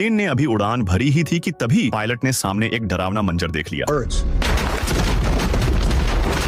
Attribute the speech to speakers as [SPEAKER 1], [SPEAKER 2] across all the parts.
[SPEAKER 1] Plane ने अभी उड़ान भरी ही थी कि तभी पायलट ने सामने एक डरावना मंजर देख लिया।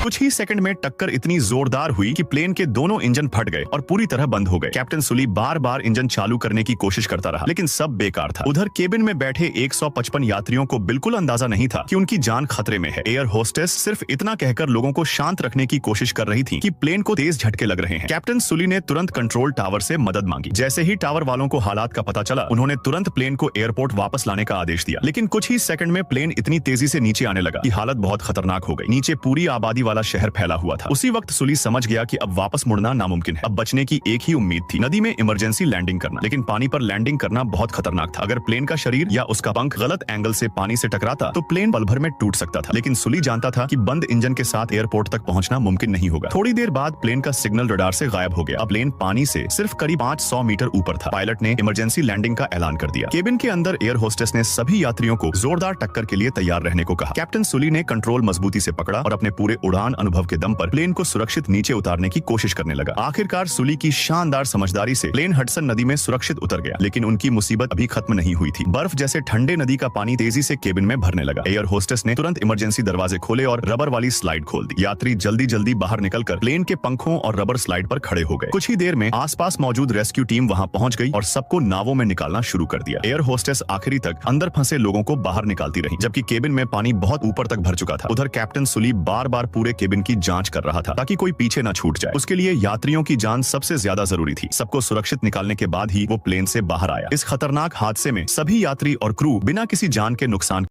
[SPEAKER 1] कुछ ही सेकंड में टक्कर इतनी जोरदार हुई कि प्लेन के दोनों इंजन फट गए और पूरी तरह बंद हो गए। कैप्टन सुली बार बार इंजन चालू करने की कोशिश करता रहा, लेकिन सब बेकार था। उधर केबिन में बैठे 155 यात्रियों को बिल्कुल अंदाजा नहीं था कि उनकी जान खतरे में है। एयर होस्टेस सिर्फ इतना कहकर लोगों को शांत रखने की कोशिश कर रही थी कि प्लेन को तेज झटके लग रहे हैं। कैप्टन सुली ने तुरंत कंट्रोल टावर से मदद मांगी। जैसे ही टावर वालों को हालात का पता चला, उन्होंने तुरंत प्लेन को एयरपोर्ट वापस लाने का आदेश दिया। लेकिन कुछ ही सेकंड में प्लेन इतनी तेजी से नीचे आने लगा कि हालत बहुत खतरनाक हो गई। नीचे पूरी आबादी वाला शहर फैला हुआ था। उसी वक्त सुली समझ गया कि अब वापस मुड़ना नामुमकिन है। अब बचने की एक ही उम्मीद थी, नदी में इमरजेंसी लैंडिंग करना। लेकिन पानी पर लैंडिंग करना बहुत खतरनाक था। अगर प्लेन का शरीर या उसका पंख गलत एंगल से पानी से टकराता तो प्लेन पल भर में टूट सकता था। लेकिन सुली जानता था कि बंद इंजन के साथ एयरपोर्ट तक पहुंचना मुमकिन नहीं होगा। थोड़ी देर बाद प्लेन का सिग्नल रडार से गायब हो गया। अब प्लेन पानी से सिर्फ करीब 500 मीटर ऊपर था। पायलट ने इमरजेंसी लैंडिंग का ऐलान कर दिया। केबिन के अंदर एयर होस्टेस ने सभी यात्रियों को जोरदार टक्कर के लिए तैयार रहने को कहा। कैप्टन सुली ने कंट्रोल मजबूती से पकड़ा और अपने पूरे उड़ान अनुभव के दम पर प्लेन को सुरक्षित नीचे उतारने की कोशिश करने लगा। आखिरकार सुली की शानदार समझदारी से प्लेन हडसन नदी में सुरक्षित उतर गया। लेकिन उनकी मुसीबत अभी खत्म नहीं हुई थी। बर्फ जैसे ठंडे नदी का पानी तेजी से केबिन में भरने लगा। एयर होस्टेस ने तुरंत इमरजेंसी दरवाजे खोले और रबर वाली स्लाइड खोल दी। यात्री जल्दी जल्दी बाहर निकलकर प्लेन के पंखों और रबर स्लाइड पर खड़े हो गए। कुछ ही देर में आसपास मौजूद रेस्क्यू टीम वहां पहुंच गई और सबको नावों में निकालना शुरू कर दिया। एयर होस्टेस आखिरी तक अंदर फंसे लोगों को बाहर निकालती रही, जबकि केबिन में पानी बहुत ऊपर तक भर चुका था। उधर कैप्टन सुली बार बार पूरे केबिन की जांच कर रहा था ताकि कोई पीछे न छूट जाए। उसके लिए यात्रियों की जान सबसे ज्यादा जरूरी थी। सबको सुरक्षित निकालने के बाद ही वो प्लेन से बाहर आया। इस खतरनाक हादसे में सभी यात्री और क्रू बिना किसी जान के नुकसान